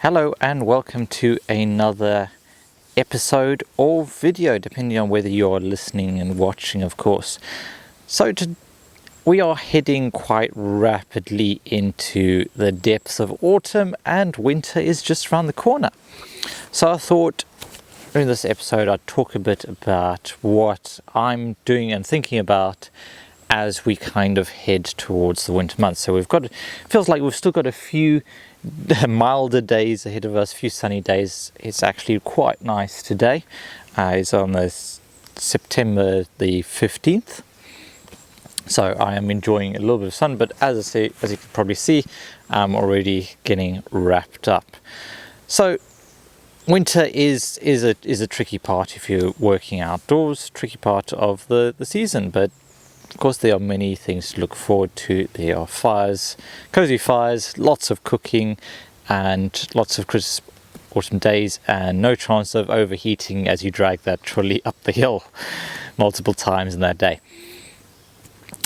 Hello and welcome to another episode or video, depending on whether you're listening and watching, of course. We are heading quite rapidly into the depths of autumn and winter is just around the corner. So I thought in this episode I'd talk a bit about what I'm doing and thinking about as we kind of head towards the winter months. So feels like we've still got a few milder days ahead of us, a few sunny days. It's actually quite nice today. It's on the September the 15th. So I am enjoying a little bit of sun, but as you can probably see, I'm already getting wrapped up. So winter is a tricky part if you're working outdoors, tricky part of the season, but of course there are many things to look forward to. There are fires, cozy fires, lots of cooking and lots of crisp autumn days and no chance of overheating as you drag that trolley up the hill multiple times in that day.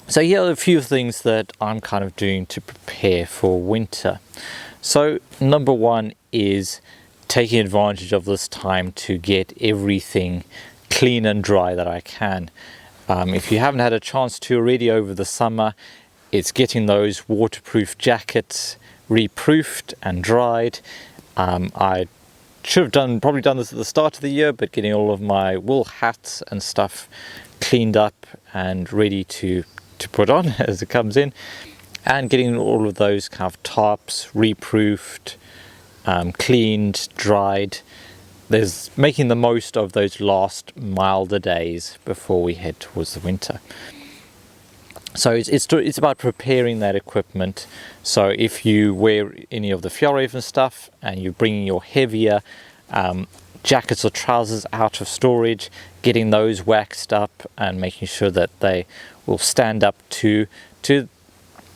So here are a few things that I'm kind of doing to prepare for winter. So number one is taking advantage of this time to get everything clean and dry that I can. If you haven't had a chance to already over the summer, it's getting those waterproof jackets reproofed and dried. I should have probably done this at the start of the year, but getting all of my wool hats and stuff cleaned up and ready to put on as it comes in, and getting all of those kind of tarps reproofed, cleaned, dried. There's making the most of those last milder days before we head towards the winter. So it's about preparing that equipment. So if you wear any of the Fjallraven stuff and you're bringing your heavier jackets or trousers out of storage, getting those waxed up and making sure that they will stand up to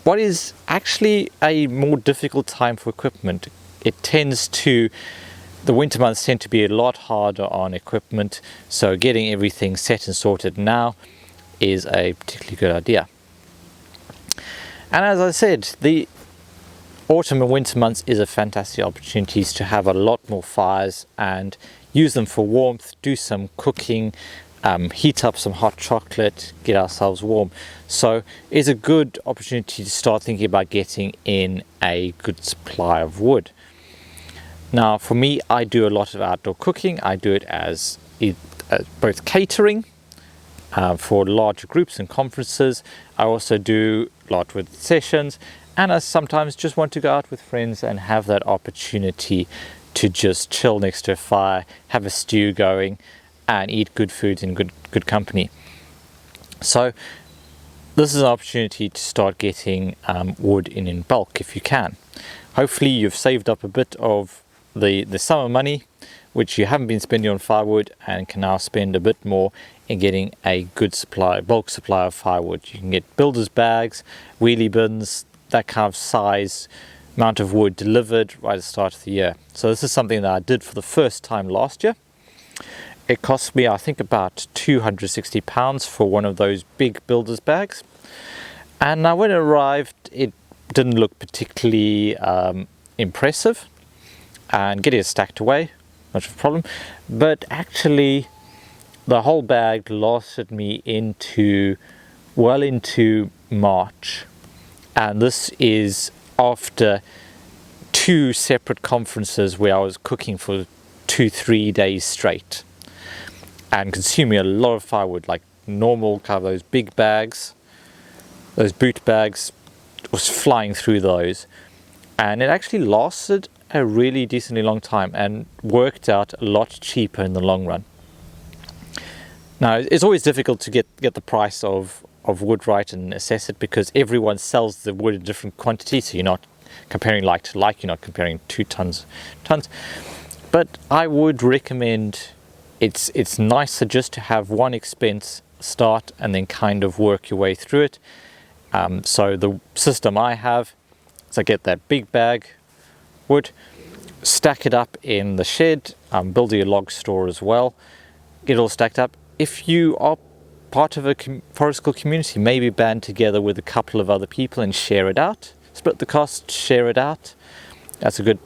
what is actually a more difficult time for equipment. The winter months tend to be a lot harder on equipment, so getting everything set and sorted now is a particularly good idea. And as I said, the autumn and winter months is a fantastic opportunity to have a lot more fires and use them for warmth, do some cooking, heat up some hot chocolate, get ourselves warm. So it's a good opportunity to start thinking about getting in a good supply of wood. Now for me, I do a lot of outdoor cooking. I do it as both catering for larger groups and conferences. I also do a lot with sessions, and I sometimes just want to go out with friends and have that opportunity to just chill next to a fire, have a stew going and eat good food in good company. So this is an opportunity to start getting wood in bulk if you can. Hopefully you've saved up a bit of the summer money which you haven't been spending on firewood and can now spend a bit more in getting a good bulk supply of firewood. You can get builder's bags, wheelie bins, that kind of size amount of wood delivered right at the start of the year. So this is something that I did for the first time last year. It cost me, I think, about £260 for one of those big builder's bags. And now when it arrived, it didn't look particularly impressive, and getting it stacked away, much of a problem. But actually, the whole bag lasted me well into March. And this is after 2 separate conferences where I was cooking for 2-3 days straight and consuming a lot of firewood, like normal kind of those big bags, those boot bags, was flying through those. And it actually lasted a really decently long time and worked out a lot cheaper in the long run. Now it's always difficult to get the price of wood right and assess it, because everyone sells the wood in different quantities, so you're not comparing like to like, you're not comparing 2 tons. But I would recommend it's nicer just to have one expense start and then kind of work your way through it. So the system I have is I get that big bag wood, stack it up in the shed, building a log store as well, get it all stacked up. If you are part of a forestry community, maybe band together with a couple of other people and share it out, split the cost, share it out. That's a good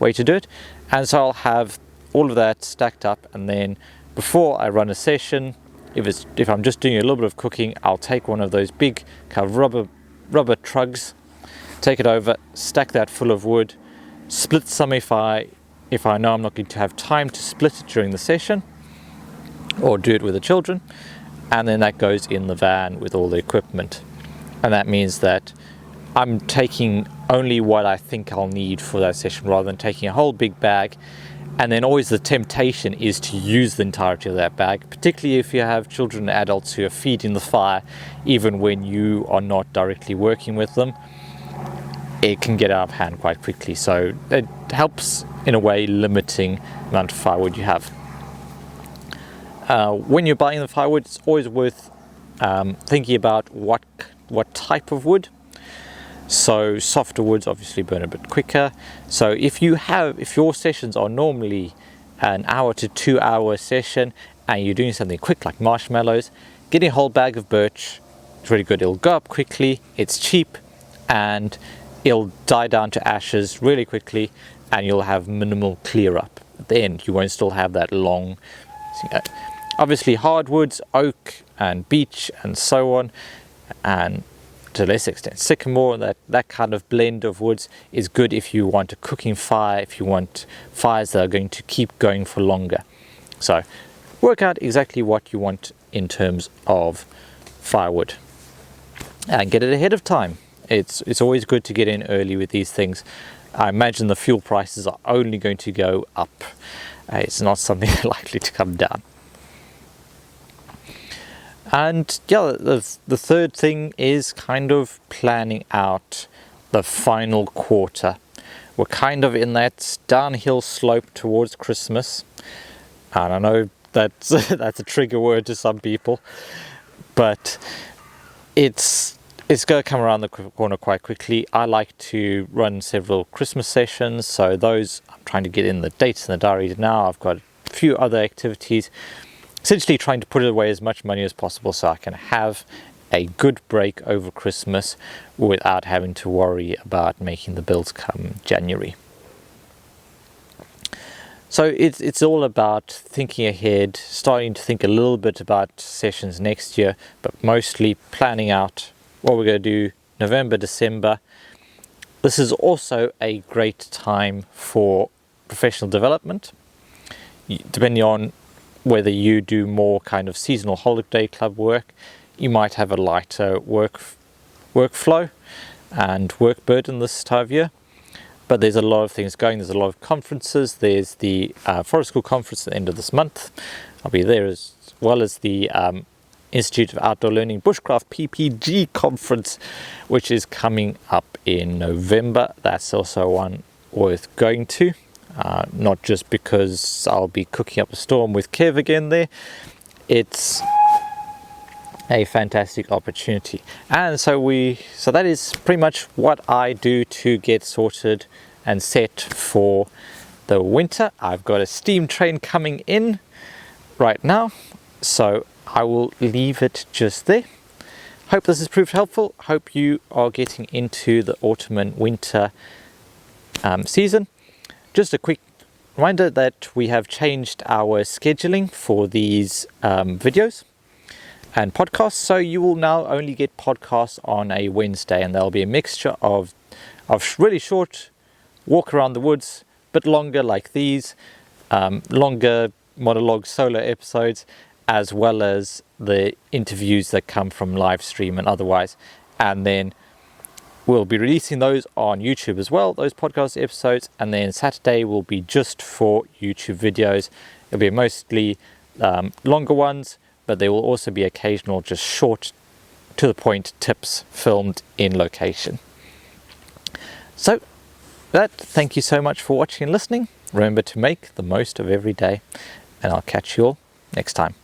way to do it. And so I'll have all of that stacked up, and then before I run a session, if I'm just doing a little bit of cooking, I'll take one of those big kind of rubber trugs, take it over, stack that full of wood, split some if I know I'm not going to have time to split it during the session, or do it with the children, and then that goes in the van with all the equipment. And that means that I'm taking only what I think I'll need for that session, rather than taking a whole big bag. And then always the temptation is to use the entirety of that bag, particularly if you have children and adults who are feeding the fire, even when you are not directly working with them. It can get out of hand quite quickly, so it helps in a way limiting the amount of firewood you have. When you're buying the firewood, it's always worth thinking about what type of wood. So softer woods obviously burn a bit quicker. So if your sessions are normally an hour to 2 hour session and you're doing something quick like marshmallows, getting a whole bag of birch is really good. It'll go up quickly, it's cheap, and it'll die down to ashes really quickly, and you'll have minimal clear up. At the end, you won't still have that long. Obviously hardwoods, oak and beech and so on, and to a lesser extent sycamore, that kind of blend of woods is good if you want a cooking fire, if you want fires that are going to keep going for longer. So work out exactly what you want in terms of firewood and get it ahead of time. It's always good to get in early with these things. I imagine the fuel prices are only going to go up. It's not something likely to come down. And yeah, the third thing is kind of planning out the final quarter. We're kind of in that downhill slope towards Christmas. And I know that's a trigger word to some people, but it's going to come around the corner quite quickly. I like to run several Christmas sessions, so those I'm trying to get in the dates in the diary now. I've got a few other activities, essentially trying to put away as much money as possible so I can have a good break over Christmas without having to worry about making the bills come January. So it's all about thinking ahead, starting to think a little bit about sessions next year, but mostly planning out what we're going to do November, December. This is also a great time for professional development, depending on whether you do more kind of seasonal holiday club work. You might have a lighter workflow and work burden this time of year, but there's a lot of things going. There's a lot of conferences. There's the Forest School conference at the end of this month. I'll be there, as well as the Institute of Outdoor Learning Bushcraft PPG conference, which is coming up in November. That's also one worth going to. Not just because I'll be cooking up a storm with Kev again there. It's a fantastic opportunity. And so that is pretty much what I do to get sorted and set for the winter. I've got a steam train coming in right now, so I will leave it just there. Hope this has proved helpful. Hope you are getting into the autumn and winter season. Just a quick reminder that we have changed our scheduling for these videos and podcasts. So you will now only get podcasts on a Wednesday, and there'll be a mixture of really short walk around the woods, but longer like these, longer monologue solo episodes, as well as the interviews that come from live stream and otherwise. And then we'll be releasing those on YouTube as well, those podcast episodes, and then Saturday will be just for YouTube videos. It'll be mostly longer ones, but there will also be occasional just short, to the point tips filmed in location. So thank you so much for watching and listening. Remember to make the most of every day, and I'll catch you all next time.